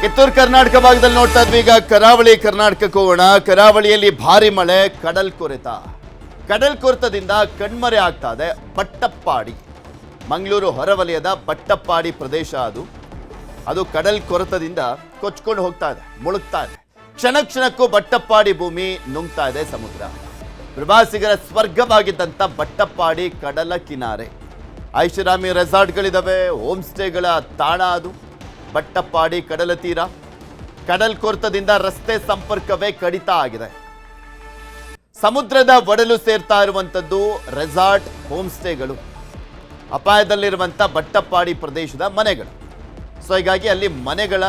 ಕಿತ್ತೂರು ಕರ್ನಾಟಕ ಭಾಗದಲ್ಲಿ ನೋಡ್ತಾ ಇದ್ವಿ. ಈಗ ಕರಾವಳಿ ಕರ್ನಾಟಕಕ್ಕೆ ಹೋಗೋಣ. ಕರಾವಳಿಯಲ್ಲಿ ಭಾರಿ ಮಳೆ, ಕಡಲ್ ಕೊರೆತದಿಂದ ಕಣ್ಮರೆ ಆಗ್ತಾ ಇದೆ ಬಟ್ಟಪ್ಪಾಡಿ. ಮಂಗಳೂರು ಹೊರವಲಯದ ಬಟ್ಟಪ್ಪಾಡಿ ಪ್ರದೇಶ ಅದು ಕಡಲ್ ಕೊರೆತದಿಂದ ಕೊಚ್ಕೊಂಡು ಹೋಗ್ತಾ ಇದೆ, ಮುಳುಗ್ತಾ ಇದೆ. ಕ್ಷಣಕ್ಕೂ ಬಟ್ಟಪ್ಪಾಡಿ ಭೂಮಿ ನುಂಗ್ತಾ ಇದೆ ಸಮುದ್ರ. ಪ್ರವಾಸಿಗರ ಸ್ವರ್ಗವಾಗಿದ್ದಂಥ ಬಟ್ಟಪ್ಪಾಡಿ ಕಡಲ ಕಿನಾರೆ, ಐಷಾರಾಮಿ ರೆಸಾರ್ಟ್ಗಳಿದಾವೆ, ಹೋಮ್ ಸ್ಟೇಗಳ ತಾಣ ಅದು ಬಟ್ಟಪ್ಪಾಡಿ ಕಡಲ ತೀರ. ಕಡಲ್ ಕೊರೆತದಿಂದ ರಸ್ತೆ ಸಂಪರ್ಕವೇ ಕಡಿತ ಆಗಿದೆ. ಸಮುದ್ರದ ಒಡಲು ಸೇರ್ತಾ ಇರುವಂಥದ್ದು ರೆಸಾರ್ಟ್, ಹೋಮ್ ಸ್ಟೇಗಳು, ಅಪಾಯದಲ್ಲಿರುವಂಥ ಬಟ್ಟಪ್ಪಾಡಿ ಪ್ರದೇಶದ ಮನೆಗಳು. ಸೊ ಹೀಗಾಗಿ ಅಲ್ಲಿ ಮನೆಗಳ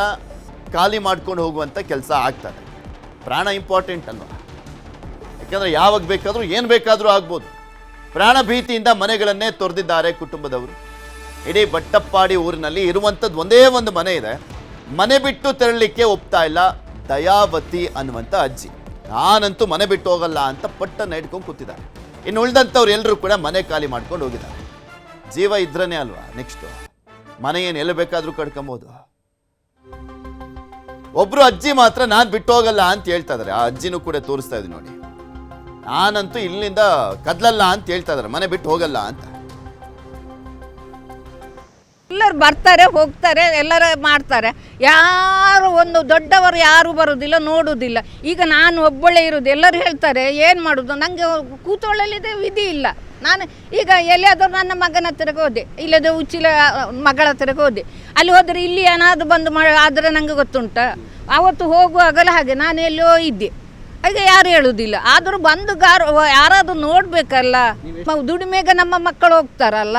ಖಾಲಿ ಮಾಡ್ಕೊಂಡು ಹೋಗುವಂಥ ಕೆಲಸ ಆಗ್ತದೆ. ಪ್ರಾಣ ಇಂಪಾರ್ಟೆಂಟ್ ಅಲ್ವಾ? ಯಾಕಂದರೆ ಯಾವಾಗ ಬೇಕಾದರೂ ಏನು ಬೇಕಾದರೂ ಆಗ್ಬೋದು. ಪ್ರಾಣ ಭೀತಿಯಿಂದ ಮನೆಗಳನ್ನೇ ತೊರೆದಿದ್ದಾರೆ ಕುಟುಂಬದವರು. ಇಡೀ ಬಟ್ಟಪ್ಪಾಡಿ ಊರಿನಲ್ಲಿ ಇರುವಂಥದ್ದು ಒಂದೇ ಒಂದು ಮನೆ ಇದೆ. ಮನೆ ಬಿಟ್ಟು ತೆರಳಲಿಕ್ಕೆ ಒಪ್ತಾ ಇಲ್ಲ ದಯಾವತಿ ಅನ್ನುವಂಥ ಅಜ್ಜಿ. ನಾನಂತೂ ಮನೆ ಬಿಟ್ಟು ಹೋಗಲ್ಲ ಅಂತ ಪಟ್ಟನ್ನು ಇಟ್ಕೊಂಡು ಕೂತಿದ್ದಾರೆ. ಇನ್ನು ಉಳಿದಂಥವ್ರು ಎಲ್ಲರೂ ಕೂಡ ಮನೆ ಖಾಲಿ ಮಾಡ್ಕೊಂಡು ಹೋಗಿದ್ದಾರೆ. ಜೀವ ಇದ್ರೇ ಅಲ್ವಾ ನೆಕ್ಸ್ಟು ಮನೆ ಏನು ಎಲ್ಲಿ ಬೇಕಾದರೂ ಕಟ್ಕೊಬೋದು. ಒಬ್ರು ಅಜ್ಜಿ ಮಾತ್ರ ನಾನು ಬಿಟ್ಟು ಹೋಗಲ್ಲ ಅಂತ ಹೇಳ್ತಾ ಇದ್ದಾರೆ. ಆ ಅಜ್ಜಿನೂ ಕೂಡ ತೋರಿಸ್ತಾ ಇದ್ದೀನಿ ನೋಡಿ. ನಾನಂತೂ ಇಲ್ಲಿಂದ ಕದ್ಲಲ್ಲ ಅಂತ ಹೇಳ್ತಾ ಇದ್ದಾರೆ, ಮನೆ ಬಿಟ್ಟು ಹೋಗಲ್ಲ ಅಂತ. ಎಲ್ಲರೂ ಬರ್ತಾರೆ ಹೋಗ್ತಾರೆ, ಎಲ್ಲರೂ ಮಾಡ್ತಾರೆ. ಯಾರು ಒಂದು ದೊಡ್ಡವರು ಯಾರು ಬರೋದಿಲ್ಲ, ನೋಡುವುದಿಲ್ಲ. ಈಗ ನಾನು ಒಬ್ಬಳೇ ಇರೋದು. ಎಲ್ಲರೂ ಹೇಳ್ತಾರೆ ಏನು ಮಾಡೋದು, ನನಗೆ ಕೂತ್ಕೊಳ್ಳಲಿದೆ ವಿಧಿ ಇಲ್ಲ. ನಾನು ಈಗ ಎಲ್ಲಿಯಾದರೂ ನನ್ನ ಮಗನ ಹತ್ತಿರಕ್ಕೆ ಹೋದೆ, ಇಲ್ಲದ ಉಚ್ಚಿಲ ಮಗಳ ಹತ್ತಿರಕ್ಕೆ ಹೋದೆ. ಅಲ್ಲಿ ಹೋದರೆ ಇಲ್ಲಿ ಏನಾದರೂ ಬಂದು ಆದರೆ ನನಗೆ ಗೊತ್ತುಂಟ. ಆವತ್ತು ಹೋಗುವಾಗಲೂ ಹಾಗೆ ನಾನು ಎಲ್ಲೋ ಇದ್ದೆ. ಹಾಗೆ ಯಾರು ಹೇಳುವುದಿಲ್ಲ. ಆದರೂ ಬಂದು ಯಾರಾದರೂ ನೋಡಬೇಕಲ್ಲ. ದುಡಿಮೆಗೆ ನಮ್ಮ ಮಕ್ಕಳು ಹೋಗ್ತಾರಲ್ಲ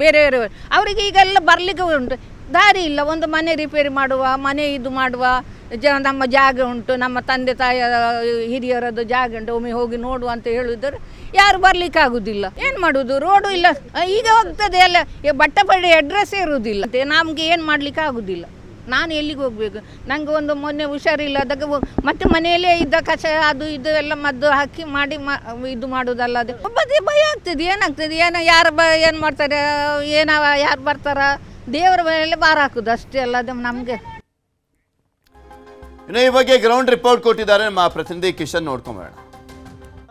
ಬೇರೆಯವರು, ಅವರಿಗೆ ಈಗೆಲ್ಲ ಬರಲಿಕ್ಕೆ ಉಂಟು, ದಾರಿ ಇಲ್ಲ. ಒಂದು ಮನೆ ರಿಪೇರಿ ಮಾಡುವ, ಮನೆ ಇದು ಮಾಡುವ ನಮ್ಮ ಜಾಗ ಉಂಟು, ನಮ್ಮ ತಂದೆ ತಾಯಿಯ ಹಿರಿಯರದ್ದು ಜಾಗ ಉಂಟು, ಒಮ್ಮೆ ಹೋಗಿ ನೋಡುವ ಅಂತ ಹೇಳಿದರೆ ಯಾರು ಬರಲಿಕ್ಕೆ ಆಗೋದಿಲ್ಲ. ಏನು ಮಾಡೋದು, ರೋಡು ಇಲ್ಲ. ಈಗ ಹೋಗ್ತದೆ ಎಲ್ಲ, ಬಟ್ಟೆಪಡಿ ಅಡ್ರೆಸ್ಸೇ ಇರುವುದಿಲ್ಲ. ನಮಗೆ ಏನು ಮಾಡಲಿಕ್ಕೆ ಆಗೋದಿಲ್ಲ. ನಾನು ಎಲ್ಲಿಗೆ ಹೋಗಬೇಕು? ನನಗೆ ಒಂದು ಮೊನ್ನೆ ಹುಷಾರಿಲ್ಲದಾಗ ಮತ್ತೆ ಮನೆಯಲ್ಲೇ ಇದ್ದ ಕಷಾಯ ಅದು ಇದು ಎಲ್ಲ ಮದ್ದು ಹಾಕಿ ಮಾಡಿ ಇದು ಮಾಡೋದಲ್ಲ. ಅದು ಒಬ್ಬದೇ ಭಯ ಆಗ್ತದೆ. ಏನಾಗ್ತದೆ, ಯಾರು ಏನು ಮಾಡ್ತಾರೆ, ಯಾರು ಬರ್ತಾರ, ದೇವರ ಮೇಲೆ ಭಾರ ಹಾಕೋದು ಅಷ್ಟೇ ಅಲ್ಲ. ಅದು ನಮಗೆ ಇನ್ನು ಈ ಬಗ್ಗೆ ಗ್ರೌಂಡ್ ರಿಪೋರ್ಟ್ ಕೊಟ್ಟಿದ್ದಾರೆ ನಮ್ಮ ಪ್ರತಿನಿಧಿ ಕಿಶನ್, ನೋಡ್ಕೊಂಬೇಡ.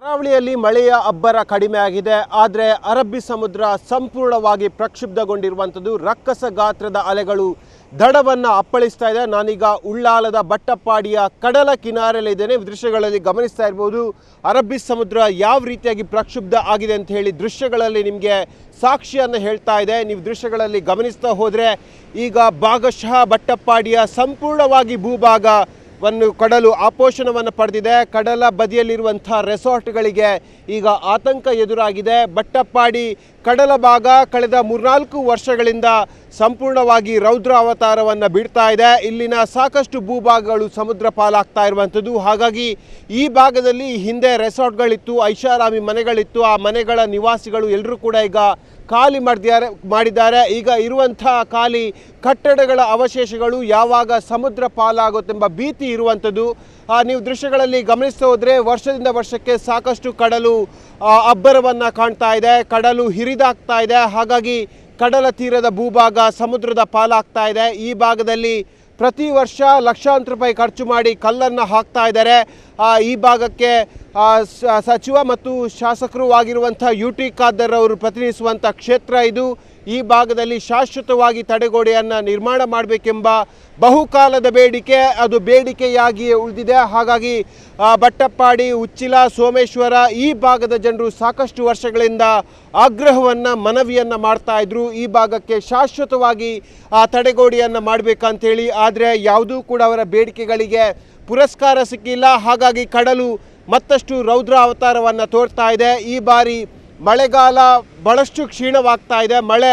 ಕರಾವಳಿಯಲ್ಲಿ ಮಳೆಯ ಅಬ್ಬರ ಕಡಿಮೆ ಆಗಿದೆ, ಆದರೆ ಅರಬ್ಬಿ ಸಮುದ್ರ ಸಂಪೂರ್ಣವಾಗಿ ಪ್ರಕ್ಷುಬ್ಧಗೊಂಡಿರುವಂಥದ್ದು. ರಕ್ಕಸ ಗಾತ್ರದ ಅಲೆಗಳು ದಡವನ್ನು ಅಪ್ಪಳಿಸ್ತಾ ಇದೆ. ನಾನೀಗ ಉಳ್ಳಾಲದ ಬಟ್ಟಪ್ಪಾಡಿಯ ಕಡಲ ಕಿನಾರೆಯಲ್ಲಿದ್ದೇನೆ. ದೃಶ್ಯಗಳಲ್ಲಿ ಗಮನಿಸ್ತಾ ಇರ್ಬೋದು ಅರಬ್ಬಿ ಸಮುದ್ರ ಯಾವ ರೀತಿಯಾಗಿ ಪ್ರಕ್ಷುಬ್ಧ ಆಗಿದೆ ಅಂತ ಹೇಳಿ ದೃಶ್ಯಗಳಲ್ಲಿ ನಿಮಗೆ ಸಾಕ್ಷಿಯನ್ನು ಹೇಳ್ತಾ ಇದೆ. ನೀವು ದೃಶ್ಯಗಳಲ್ಲಿ ಗಮನಿಸ್ತಾ ಹೋದರೆ ಈಗ ಭಾಗಶಃ ಬಟ್ಟಪ್ಪಾಡಿಯ ಸಂಪೂರ್ಣವಾಗಿ ಭೂಭಾಗವನ್ನು ಕಡಲು ಆಪೋಷಣವನ್ನು ಪಡೆದಿದೆ. ಕಡಲ ಬದಿಯಲ್ಲಿರುವಂಥ ರೆಸಾರ್ಟ್ಗಳಿಗೆ ಈಗ ಆತಂಕ ಎದುರಾಗಿದೆ. ಬಟ್ಟಪ್ಪಾಡಿ ಕಡಲ ಭಾಗ ಕಳೆದ 3-4 ವರ್ಷಗಳಿಂದ ಸಂಪೂರ್ಣವಾಗಿ ರೌದ್ರ ಅವತಾರವನ್ನು ಬಿಡ್ತಾ ಇದೆ. ಇಲ್ಲಿನ ಸಾಕಷ್ಟು ಭೂಭಾಗಗಳು ಸಮುದ್ರ ಪಾಲಾಗ್ತಾ ಇರುವಂಥದ್ದು. ಹಾಗಾಗಿ ಈ ಭಾಗದಲ್ಲಿ ಹಿಂದೆ ರೆಸಾರ್ಟ್ಗಳಿತ್ತು, ಐಷಾರಾಮಿ ಮನೆಗಳಿತ್ತು. ಆ ಮನೆಗಳ ನಿವಾಸಿಗಳು ಎಲ್ಲರೂ ಕೂಡ ಈಗ ಖಾಲಿ ಮಾಡಿದ್ದಾರೆ. ಈಗ ಇರುವಂಥ ಖಾಲಿ ಕಟ್ಟಡಗಳ ಅವಶೇಷಗಳು ಯಾವಾಗ ಸಮುದ್ರ ಪಾಲಾಗುತ್ತೆಂಬ ಭೀತಿ ಇರುವಂಥದ್ದು. ನೀವು ದೃಶ್ಯಗಳಲ್ಲಿ ಗಮನಿಸ್ತಾ ಹೋದರೆ ವರ್ಷದಿಂದ ವರ್ಷಕ್ಕೆ ಸಾಕಷ್ಟು ಕಡಲು ಅಬ್ಬರವನ್ನು ಕಾಣ್ತಾ ಇದೆ, ಕಡಲು ಹಿರಿದಾಗ್ತಾ ಇದೆ. ಹಾಗಾಗಿ ಕಡಲ ತೀರದ ಭೂಭಾಗ ಸಮುದ್ರದ ಪಾಲಾಗ್ತಾ ಇದೆ. ಈ ಭಾಗದಲ್ಲಿ ಪ್ರತಿ ವರ್ಷ ಲಕ್ಷಾಂತರ ರೂಪಾಯಿ ಖರ್ಚು ಮಾಡಿ ಕಲ್ಲನ್ನು ಹಾಕ್ತಾ ಇದ್ದಾರೆ. ಈ ಭಾಗಕ್ಕೆ ಸಚಿವ ಮತ್ತು ಶಾಸಕರು ಆಗಿರುವಂಥ UT ಖಾದರ್ ಅವರು ಪ್ರತಿನಿಧಿಸುವಂಥ ಕ್ಷೇತ್ರ ಇದು. ಈ ಭಾಗದಲ್ಲಿ ಶಾಶ್ವತವಾಗಿ ತಡೆಗೋಡೆಯನ್ನು ನಿರ್ಮಾಣ ಮಾಡಬೇಕೆಂಬ ಬಹುಕಾಲದ ಬೇಡಿಕೆ ಅದು ಬೇಡಿಕೆಯಾಗಿಯೇ ಉಳಿದಿದೆ. ಹಾಗಾಗಿ ಬಟ್ಟಪ್ಪಾಡಿ, ಉಚ್ಚಿಲ, ಸೋಮೇಶ್ವರ ಈ ಭಾಗದ ಜನರು ಸಾಕಷ್ಟು ವರ್ಷಗಳಿಂದ ಆಗ್ರಹವನ್ನು ಮನವಿಯನ್ನು ಮಾಡ್ತಾ ಇದ್ರು, ಈ ಭಾಗಕ್ಕೆ ಶಾಶ್ವತವಾಗಿ ತಡೆಗೋಡೆಯನ್ನು ಮಾಡಬೇಕಂತೇಳಿ. ಆದರೆ ಯಾವುದೂ ಕೂಡ ಅವರ ಬೇಡಿಕೆಗಳಿಗೆ ಪುರಸ್ಕಾರ ಸಿಕ್ಕಿಲ್ಲ. ಹಾಗಾಗಿ ಕಡಲು ಮತ್ತಷ್ಟು ರೌದ್ರ ಅವತಾರವನ್ನು ತೋರ್ತಾ ಇದೆ. ಈ ಬಾರಿ ಮಳೆಗಾಲ ಬಹಳಷ್ಟು ಕ್ಷೀಣವಾಗ್ತಾ ಇದೆ. ಮಳೆ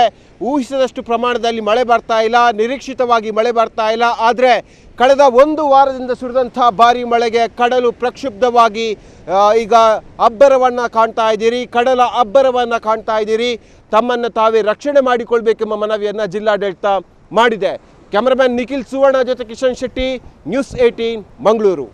ಊಹಿಸಿದಷ್ಟು ಪ್ರಮಾಣದಲ್ಲಿ ಮಳೆ ಬರ್ತಾ ಇಲ್ಲ, ನಿರೀಕ್ಷಿತವಾಗಿ ಮಳೆ ಬರ್ತಾ ಇಲ್ಲ. ಆದರೆ ಕಳೆದ 1 ವಾರದಿಂದ ಸುರಿದಂಥ ಭಾರಿ ಮಳೆಗೆ ಕಡಲು ಪ್ರಕ್ಷುಬ್ಧವಾಗಿ ಈಗ ಅಬ್ಬರವನ್ನು ಕಾಣ್ತಾ ಇದ್ದೀರಿ, ಕಡಲ ಅಬ್ಬರವನ್ನು ಕಾಣ್ತಾ ಇದ್ದೀರಿ. ತಮ್ಮನ್ನು ತಾವೇ ರಕ್ಷಣೆ ಮಾಡಿಕೊಳ್ಬೇಕೆಂಬ ಮನವಿಯನ್ನು ಜಿಲ್ಲಾಡಳಿತ ಮಾಡಿದೆ. ಕ್ಯಾಮರಾಮನ್ ನಿಖಿಲ್ ಸುವರ್ಣ ಜೊತೆ ಕಿಶನ್ ಶೆಟ್ಟಿ, ನ್ಯೂಸ್ 18 ಮಂಗಳೂರು.